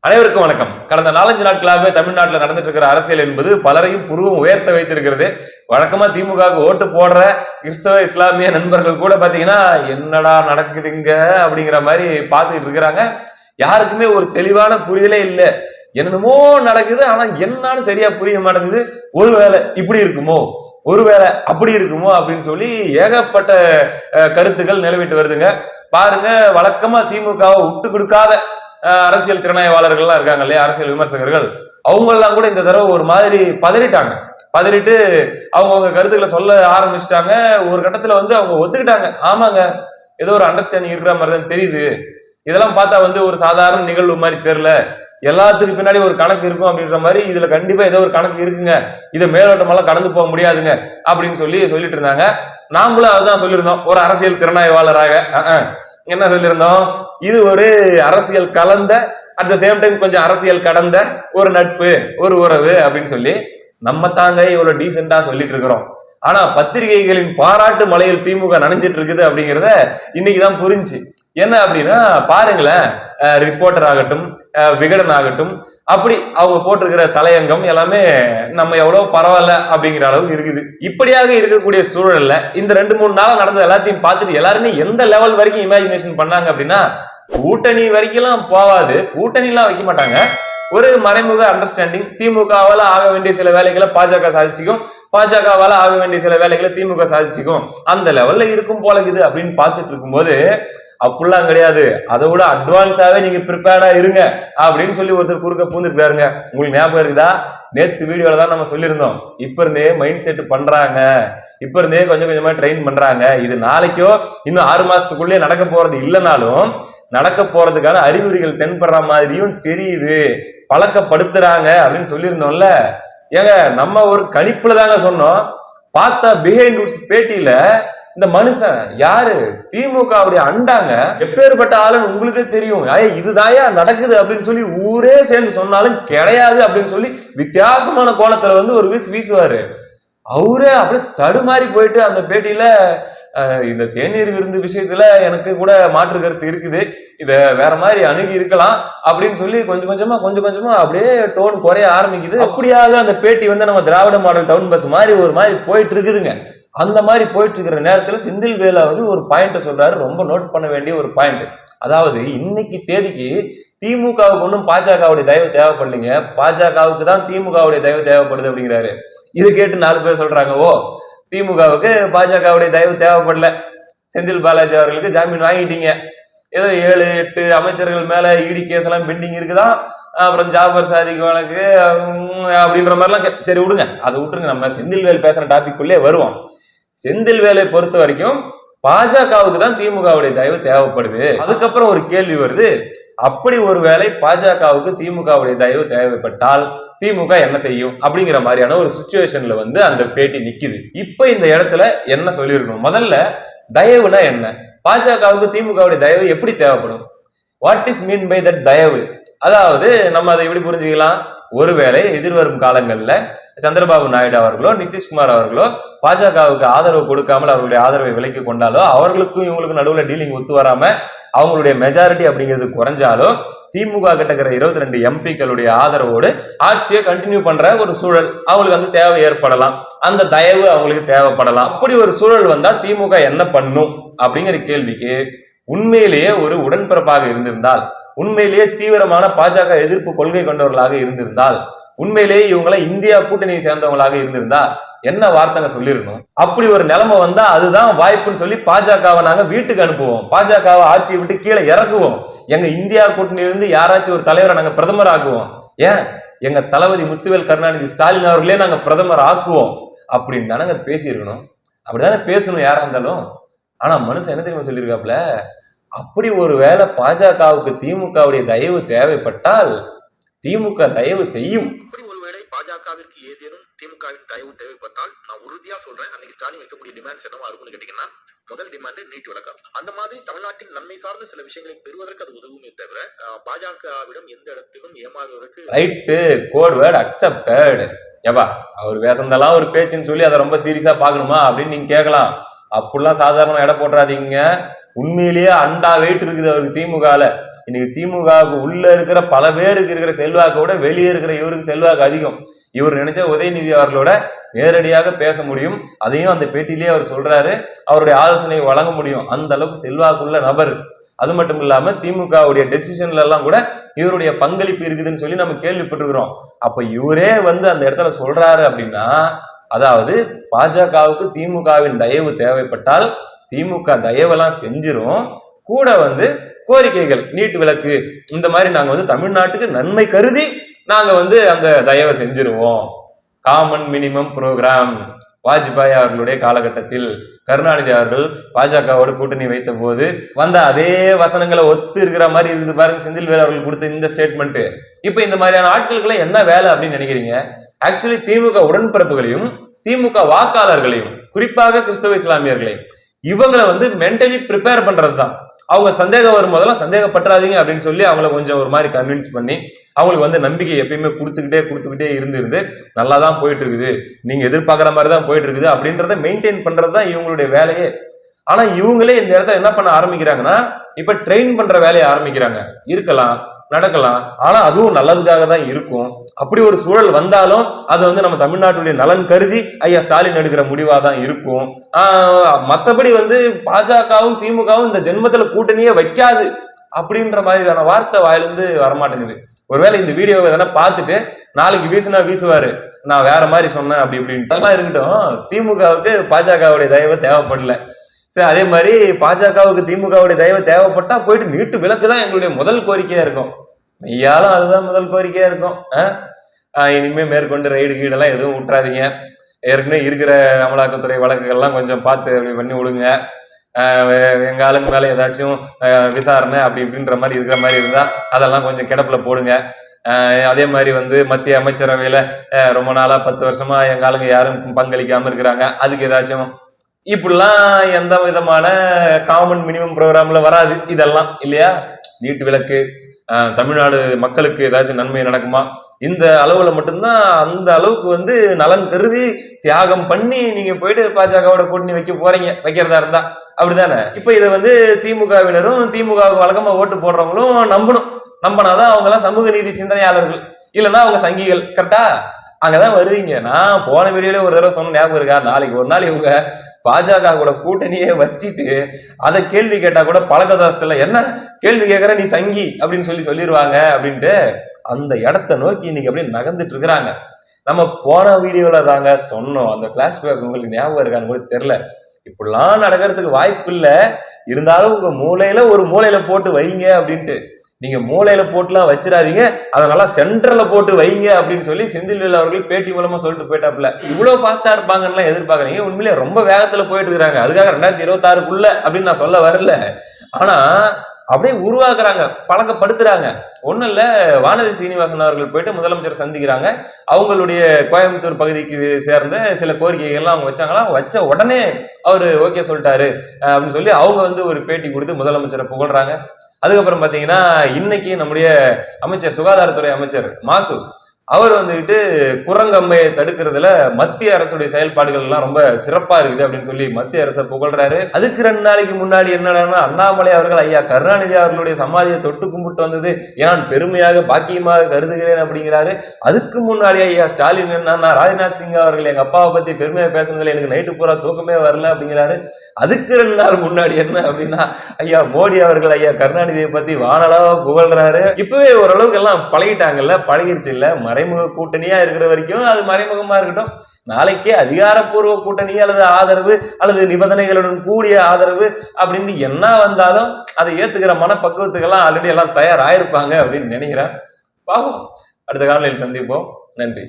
அனைவருக்கும் வணக்கம். கடந்த 4-5 நாட்களாகவே தமிழ்நாட்டில் நடந்துட்டு இருக்கிற அரசியல் என்பது பலரையும் புருவம் உயர்த்த வைத்திருக்கிறது. வழக்கமா திமுகவுக்கு ஓட்டு போடுற கிறிஸ்தவ இஸ்லாமிய நண்பர்கள் கூட பாத்தீங்கன்னா என்னடா நடக்குதுங்க அப்படிங்கிற மாதிரி பார்த்துக்கிட்டு இருக்கிறாங்க. யாருக்குமே ஒரு தெளிவான புரிதலே இல்லை. என்னமோ நடக்குது, ஆனா என்னன்னு சரியா புரிய மாட்டேங்குது. ஒருவேளை இப்படி இருக்குமோ, ஒருவேளை அப்படி இருக்குமோ அப்படின்னு சொல்லி ஏகப்பட்ட கருத்துக்கள் நிலவிட்டு வருதுங்க. பாருங்க, வழக்கமா திமுகவை விட்டு கொடுக்காத அரசியல் திறனாய்வாளர்கள்லாம் இருக்காங்க இல்லையா, அரசியல் விமர்சகர்கள், அவங்க எல்லாம் கூட இந்த தடவை ஒரு மாதிரி பதறிட்டு அவங்க கருத்துக்களை சொல்ல ஆரம்பிச்சிட்டாங்க. ஒரு கட்டத்துல அவங்க ஒத்துக்கிட்டாங்க. ஆமாங்க, ஏதோ ஒரு அண்டர்ஸ்டாண்டிங் இருக்கிற மாதிரி தான் தெரியுது. இதெல்லாம் பார்த்தா ஒரு சாதாரண நிகழ்வு மாதிரி தெரியல, எல்லாத்துக்கு பின்னாடி ஒரு கணக்கு இருக்கும் அப்படின்ற மாதிரி இதுல கண்டிப்பா ஏதோ ஒரு கணக்கு இருக்குங்க, இதை மேலோட்டமெல்லாம் கடந்து போக முடியாதுங்க அப்படின்னு சொல்லிட்டு இருந்தாங்க. நாமளும் அதுதான் சொல்லியிருந்தோம். ஒரு அரசியல் திறனாய்வாளராக என்ன சொல்லியிருந்தோம், இது ஒரு அரசியல் கலந்த, அட் த சேம் டைம் கொஞ்சம் அரசியல் கடந்த ஒரு நட்பு, ஒரு உறவு அப்படின்னு சொல்லி நம்ம தாங்க இவ்வளவு டீசெண்டா சொல்லிட்டு இருக்கிறோம். ஆனா பத்திரிகைகளின் பாராட்டு மலையில் திமுக நனைஞ்சிட்டு இருக்குது அப்படிங்கிறத இன்னைக்குதான் புரிஞ்சு. என்ன அப்படின்னா பாருங்களேன், ரிப்போர்ட்டர் ஆகட்டும், விகடன் ஆகட்டும், அப்படி அவங்க போட்டிருக்கிற தலையங்கம் எல்லாமே நம்ம எவ்வளவு பரவாயில்ல அப்படிங்கிற அளவுக்கு இருக்குது. இப்படியாக இருக்கக்கூடிய சூழல்ல இந்த 2-3 நாள் நடந்த எல்லாத்தையும் பார்த்துட்டு எல்லாருமே எந்த லெவல் வரைக்கும் இமேஜினேஷன் பண்ணாங்க அப்படின்னா, கூட்டணி வரைக்கும் எல்லாம் போவாது, கூட்டணி எல்லாம் வைக்க மாட்டாங்க, ஒரு மறைமுக அண்டர்ஸ்டாண்டிங், திமுகவால ஆக வேண்டிய சில வேலைகளை பாஜக சாதிச்சுக்கும், பாஜகவால ஆக வேண்டிய சில வேலைகளை திமுக சாதிச்சுக்கும், அந்த லெவல்ல இருக்கும் போல இருக்குது அப்படின்னு பார்த்துட்டு இருக்கும்போது, அப்படிலாம் கிடையாது, அதை விட அட்வான்ஸாவே நீங்க ப்ரிப்பேர்டா இருங்க அப்படின்னு சொல்லி ஒருத்தர் குறுக்க பூந்துருக்காருங்க. உங்களுக்கு ஞாபகம் இருக்குதா? நேத்து வீடியோல தான் நம்ம சொல்லியிருந்தோம், இப்ப இருந்தே மைண்ட் செட் பண்றாங்க, இப்ப இருந்தே கொஞ்சம் கொஞ்சமா ட்ரெயின் பண்றாங்க. இது நாளைக்கோ இன்னும் 6 மாசத்துக்குள்ளே நடக்க போறது இல்லைனாலும் நடக்க போறதுக்கான அறிகுறிகள் தென்படுற மாதிரியும் தெரியுது, பழக்கப்படுத்துறாங்க அப்படின்னு சொல்லியிருந்தோம்ல. ஏங்க, நம்ம ஒரு கணிப்புல தாங்க சொன்னோம். பார்த்தா பிஹைண்ட் ரூட்ஸ் பேட்டியில இந்த மனுஷன் யாரு, திமுகவுடைய அண்டாங்க, எப்பேற்பட்ட ஆளுன்னு உங்களுக்கே தெரியும். இதுதாயா நடக்குது அப்படின்னு சொல்லி ஊரே சேர்ந்து சொன்னாலும் கிடையாது அப்படின்னு சொல்லி வித்தியாசமான கோணத்துல ஒரு வீசுவாரு. அவரே அப்படியே தடுமாறி போயிட்டு அந்த பேட்டியில, இந்த தேநீர் விருந்து விஷயத்துல எனக்கு கூட மாற்று கருத்து இருக்குது, இத வேற மாதிரி அணுகி இருக்கலாம் அப்படின்னு சொல்லி கொஞ்சம் கொஞ்சமா அப்படியே டோன் குறைய ஆரம்பிக்குது. அப்படியாக அந்த பேட்டி நம்ம திராவிட மாடல் டவுன் பஸ் மாதிரி ஒரு மாதிரி போயிட்டு இருக்குதுங்க. அந்த மாதிரி போயிட்டு இருக்கிற நேரத்துல செந்தில்வேல் அவர்கள் ஒரு பாயிண்ட் சொல்றாரு, ரொம்ப நோட் பண்ண வேண்டிய ஒரு பாயிண்ட். அதாவது இன்னைக்கு தேதிக்கு திமுகவுக்கு ஒன்றும் பாஜகவுடைய தயவு தேவைப்படலைங்க, பாஜகவுக்கு தான் திமுகவுடைய தயவு தேவைப்படுது அப்படிங்கிறாரு. இது கேட்டு 4 பேர் சொல்றாங்க, ஓ திமுகவுக்கு பாஜகவுடைய தயவு தேவைப்படல, செந்தில் பாலாஜி அவர்களுக்கு ஜாமீன் வாங்கிட்டீங்க, ஏதோ 7-8 அமைச்சர்கள் மேல இடி கேஸ் எல்லாம் பெண்டிங் இருக்குதான், அப்புறம் ஜாபர் சாதிக்கு வழக்கு அப்படின்ற மாதிரிலாம். சரி விடுங்க, அதை விட்டுருங்க, நம்ம செந்தில்வேல் பேசுற டாபிக் குள்ளே வருவோம். செந்தில்வேலை பொறுத்த வரைக்கும் பாஜகவுக்கு தான் திமுகவுடைய தயவு தேவைப்படுது. அதுக்கப்புறம் ஒரு கேள்வி வருது, அப்படி ஒரு வேளை பாஜகவுக்கு திமுகவுடைய தயவு தேவைப்பட்டால் திமுக என்ன செய்யும் அப்படிங்கிற மாதிரியான ஒரு சுச்சுவேஷன்ல அந்த பேட்டி நிக்குது. இப்ப இந்த இடத்துல என்ன சொல்லியிருக்கணும், முதல்ல தயவுனா என்ன, பாஜகவுக்கு திமுகவுடைய தயவு எப்படி தேவைப்படும், what is mean by that தயவு. அதாவது நம்ம அதை எப்படி புரிஞ்சுக்கலாம், ஒருவேளை எதிர்வரும் காலங்கள்ல சந்திரபாபு நாயுடு அவர்களோ நிதிஷ்குமார் அவர்களோ பாஜகவுக்கு ஆதரவு கொடுக்காமல் அவர்களுடைய ஆதரவை விலக்கி கொண்டாலோ, அவர்களுக்கும் இவங்களுக்கும் நடுவில் டீலிங் ஒத்து வராம அவங்களுடைய மெஜாரிட்டி அப்படிங்கிறது குறைஞ்சாலோ, திமுக கிட்ட 22 எம்பிக்களுடைய ஆதரவோடு ஆட்சியை கண்டினியூ பண்ற ஒரு சூழல் அவங்களுக்கு தேவை ஏற்படலாம், அந்த தயவு அவங்களுக்கு தேவைப்படலாம். அப்படி ஒரு சூழல் வந்தா திமுக என்ன பண்ணும் அப்படிங்கிற கேள்விக்கு உண்மையிலேயே ஒரு உடன்பிறப்பாக இருந்திருந்தால், உண்மையிலேயே தீவிரமான பாஜக எதிர்ப்பு கொள்கை கொண்டவர்களாக இருந்திருந்தால், உண்மையிலேயே இவங்களை இந்தியா கூட்டணியை சேர்ந்தவங்களாக இருந்திருந்தா என்ன வார்த்தைங்க சொல்லிருக்கணும். அப்படி ஒரு நிலைமை வந்தா அதுதான் வாய்ப்புன்னு சொல்லி பாஜகவை நாங்க வீட்டுக்கு அனுப்புவோம், பாஜகவை ஆட்சியை விட்டு கீழே இறக்குவோம், எங்க இந்தியா கூட்டணியிலிருந்து யாராச்சும் ஒரு தலைவரை நாங்க பிரதமர் ஆக்குவோம், ஏன் எங்க தளபதி முத்துவேல் கருணாநிதி ஸ்டாலின் அவர்களே நாங்க பிரதமர் ஆக்குவோம் அப்படின்னு தானங்க பேசியிருக்கணும். அப்படித்தானே பேசணும் யாரா இருந்தாலும். ஆனா மனுஷன் என்ன தெரியுமா சொல்லியிருக்காப்ல, அப்படி ஒரு வேளை பாஜகவுக்கு திமுகவுடைய தயவு தேவைப்பட்டால் திமுக தயவு செய்யும். அப்படி ஒருவேளை பாஜகவிற்கு ஏதேனும் திமுகவின் தயவு தேவைப்பட்டால் நான் உறுதியா சொல்றேன், அன்னைக்கு ஸ்டாலின் வைக்கக்கூடிய டிமாண்ட்ஸ் என்னவா இருக்கும்னு கேட்டீங்கன்னா, முதல் டிமாண்ட் நீட் விலக்கு. அந்த மாதிரி தமிழ்நாட்டின் நன்மை சார்ந்த சில விஷயங்களை பெறுவதற்கு அது உதவுமே தவிர பாஜகவிடம் எந்த இடத்திலும் ஏமாறுவதற்கு. Right, code word accepted. ஏவா அவர் பேசுனதெல்லாம் ஒரு பேச்சுன்னு சொல்லி அதை ரொம்ப சீரியஸா பாக்கணுமா அப்படின்னு நீங்க கேட்கலாம். அப்படிலாம் சாதாரண எடை போட்டுறாதீங்க. உண்மையிலேயே அண்டா வெயிட் இருக்குது அவருக்கு திமுகல. இன்னைக்கு திமுகவுக்கு உள்ள இருக்கிற பல பேருக்கு இருக்கிற செல்வாக்கை விட வெளியே இருக்கிற இவருக்கு செல்வாக்கு அதிகம். இவர் நினைச்ச உதயநிதி அவர்களோட நேரடியாக பேச முடியும். அதையும் அந்த பேட்டியிலேயே அவர் சொல்றாரு. அவருடைய ஆலோசனை வழங்க முடியும். அந்த அளவுக்கு செல்வாக்குள்ள நபர். அது மட்டும் இல்லாம திமுகவுடைய டெசிஷன்ல எல்லாம் கூட இவருடைய பங்களிப்பு இருக்குதுன்னு சொல்லி நம்ம கேள்விப்பட்டிருக்கிறோம். அப்ப இவரே அந்த இடத்துல சொல்றாரு அப்படின்னா, அதாவது பாஜகவுக்கு திமுகவின் தயவு தேவைப்பட்டால் திமுக தயவெல்லாம் செஞ்சிரும். கூட கோரிக்கைகள், நீட் விலக்கு, இந்த மாதிரி நாங்க தமிழ்நாட்டுக்கு நன்மை கருதி நாங்க அந்த தயவை செஞ்சிருவோம். காமன் மினிமம் ப்ரோக்ராம் வாஜ்பாய் அவர்களுடைய காலகட்டத்தில் கருணாநிதி அவர்கள் பாஜகவோட கூட்டணி வைத்த போது அதே வசனங்களை ஒத்து இருக்கிற மாதிரி இருக்குது பாருங்க செந்தில்வேல் அவர்கள் கொடுத்த இந்த ஸ்டேட்மெண்ட். இப்ப இந்த மாதிரியான ஆட்களுக்கு என்ன வேலை அப்படின்னு நினைக்கிறீங்க? ஆக்சுவலி திமுக உடன்பிறப்புகளையும் திமுக வாக்காளர்களையும், குறிப்பாக கிறிஸ்தவ இஸ்லாமியர்களையும், இவங்களை மென்டலி ப்ரிப்பேர் பண்றதுதான். அவங்க சந்தேகம் வரும்போதெல்லாம் சந்தேகப்பட்டுறாதீங்க அப்படின்னு சொல்லி அவங்கள கொஞ்சம் ஒரு மாதிரி கன்வின்ஸ் பண்ணி அவங்களுக்கு நம்பிக்கை எப்பயுமே கொடுத்துக்கிட்டே இருந்து நல்லா தான் போயிட்டு இருக்குது, நீங்க எதிர்பார்க்குற மாதிரி தான் போயிட்டு இருக்குது அப்படின்றத மெயின்டைன் பண்றதுதான் இவங்களுடைய வேலையே. ஆனா இவங்களே இந்த இடத்துல என்ன பண்ண ஆரம்பிக்கிறாங்கன்னா, இப்ப ட்ரெயின் பண்ற வேலையை ஆரம்பிக்கிறாங்க. இருக்கலாம், நடக்கலாம், ஆனா அதுவும் நல்லதுக்காக தான் இருக்கும். அப்படி ஒரு சூழல் வந்தாலும் அது நம்ம தமிழ்நாட்டுடைய நலன் கருதி ஐயா ஸ்டாலின் எடுக்கிற முடிவா தான் இருக்கும். மத்தபடி பாஜகவும் திமுகவும் இந்த ஜென்மத்துல கூட்டணியே வைக்காது அப்படின்ற மாதிரியான வார்த்தை வாயிலிருந்து வரமாட்டேங்குது. ஒருவேளை இந்த வீடியோவை எதனா பார்த்துட்டு நாளைக்கு வீசுனா வீசுவாரு, நான் வேற மாதிரி சொன்னேன் அப்படி இப்படின்ட்டு இருக்கட்டும். திமுகவுக்கு பாஜகவுடைய தயவு தேவைப்படல. சரி, அதே மாதிரி பாஜகவுக்கு திமுகவுடைய தயவு தேவைப்பட்டா போயிட்டு நீட்டு விலக்கு தான் எங்களுடைய முதல் கோரிக்கையா இருக்கும். மெய்யாலும் அதுதான் முதல் கோரிக்கையா இருக்கும். இனிமே மேற்கொண்டு ரைடு கீடெல்லாம் எதுவும் விட்டுறாதீங்க. ஏற்கனவே இருக்கிற அமலாக்கத்துறை வழக்குகள்லாம் கொஞ்சம் பார்த்து அப்படி பண்ணி விடுங்க. எங்க ஆளுங்க மேல ஏதாச்சும் விசாரணை அப்படி இப்படின்ற மாதிரி இருக்கிற மாதிரி இருந்தா அதெல்லாம் கொஞ்சம் கிடப்புல போடுங்க. அதே மாதிரி மத்திய அமைச்சரவையில ரொம்ப நாளா 10 வருஷமா எங்க ஆளுங்க யாரும் பங்களிக்காம இருக்கிறாங்க, அதுக்கு ஏதாச்சும் இப்படிலாம் எந்த விதமான காமன் மினிமம் ப்ரோக்ராம்ல வராது இதெல்லாம் இல்லையா? நீட்டு விலக்கு தமிழ்நாடு மக்களுக்கு ஏதாச்சும் நன்மை நடக்குமா? இந்த அளவுல மட்டும்தான். அந்த அளவுக்கு நலன் கருதி தியாகம் பண்ணி நீங்க போயிட்டு பாஜகவோட கூட்டணி வைக்கிறதா இருந்தா அப்படிதானே? இப்ப இதை திமுகவினரும் திமுகவுக்கு வழக்கமா ஓட்டு போடுறவங்களும் நம்பினாதான் அவங்க எல்லாம் சமூக நீதி சிந்தனையாளர்கள், இல்லைன்னா அவங்க சங்கிகள். கரெக்டா? அங்கதான் வருவீங்க. நான் போன வீடியோல ஒரு தடவை சொன்ன ஞாபகம் இருக்கா? நாளைக்கு ஒரு நாள் இவங்க பாஜக கூட கூட்டணியே வச்சுட்டு அதை கேள்வி கேட்டா கூட பழக்கதாசத்துல என்ன கேள்வி கேட்கற நீ சங்கி அப்படின்னு சொல்லிடுவாங்க அப்படின்ட்டு அந்த இடத்த நோக்கி இன்னைக்கு அப்படியே நகர்ந்துட்டு இருக்கிறாங்க. நம்ம போன வீடியோல தாங்க சொன்னோம், அந்த பிளாஷ்பேக் உங்களுக்கு ஞாபகம் இருக்கான்னு கூட தெரியல. இப்படிலாம் நடக்கிறதுக்கு வாய்ப்பு இல்லை, இருந்தாலும் உங்க மூளையில ஒரு மூளையில போட்டு வைங்க அப்படின்ட்டு. நீங்க மூளையில போட்டுலாம் வச்சிடாதீங்க, அதனால சென்டர்ல போட்டு வைங்க அப்படின்னு சொல்லி செந்தில்வேல் அவர்கள் பேட்டி மூலமா சொல்லிட்டு போயிட்டாப்ல. இவ்வளவு ஃபாஸ்டா இருப்பாங்கன்னு எதிர்பார்க்கறீங்க, உண்மையிலே ரொம்ப வேகத்துல போயிட்டு இருக்காங்க. அதுக்காக 2026க்குள்ள அப்படின்னு நான் சொல்ல வரல, ஆனா அப்படியே உருவாக்குறாங்க, பழக்கப்படுத்துறாங்க. ஒண்ணும் இல்ல, வானதி சீனிவாசன் அவர்கள் போயிட்டு முதலமைச்சர் சந்திக்கிறாங்க. அவங்களுடைய கோயம்புத்தூர் பகுதிக்கு சேர்ந்த சில கோரிக்கைகள்லாம் அவங்க வச்சாங்களா, வச்ச உடனே அவரு ஓகே சொல்லிட்டாரு அப்படின்னு சொல்லி அவங்க ஒரு பேட்டி கொடுத்து முதலமைச்சரை புகழ்றாங்க. அதுக்கப்புறம் பாத்தீங்கன்னா இன்னைக்கு நம்முடைய அமைச்சர், சுகாதாரத்துறை அமைச்சர் மாசு, அவர் குரங்கம்மையை தடுக்கிறதுல மத்திய அரசுடைய செயல்பாடுகள் எல்லாம் ரொம்ப சிறப்பா இருக்குது அப்படின்னு சொல்லி மத்திய அரசை புகழ்றாரு. அதுக்கு 2 நாளைக்கு முன்னாடி என்னடான்னா அண்ணாமலை அவர்கள் ஐயா கருணாநிதி அவர்களுடைய சமாதியை தொட்டு கும்பிட்டு வந்தது நான் பெருமையாக பாக்கியமாக கருதுகிறேன் அப்படிங்கிறாரு. அதுக்கு முன்னாடி ஐயா ஸ்டாலின் என்னன்னா ராஜ்நாத் சிங் அவர்கள் எங்க அப்பாவை பத்தி பெருமையா பேசுனதுல எனக்கு நைட்டு பூரா தூக்கமே வரல அப்படிங்கிறாரு. அதுக்கு 2 நாள் முன்னாடி என்ன அப்படின்னா ஐயா மோடி அவர்கள் ஐயா கருணாநிதியை பத்தி வானளவா புகழ்றாரு. இப்பவே ஓரளவுக்கு எல்லாம் பழகிட்டாங்கல்ல, பழகிருச்சு இல்ல. மறைமுக கூட்டணியா இருக்கிற வரைக்கும் அது மறைமுகமா இருக்கட்டும். நாளைக்கே அதிகாரப்பூர்வ கூட்டணி அல்லது ஆதரவு அல்லது நிபந்தனைகளுடன் கூடிய ஆதரவு அப்படின்னு என்ன வந்தாலும் அதை ஏத்துக்கிற மனப்பக்குவத்துக்கெல்லாம் ஆல்ரெடி எல்லாம் தயாராயிருப்பாங்க அப்படின்னு நினைக்கிறேன். பாவம், அடுத்த காலையில் சந்திப்போம். நன்றி.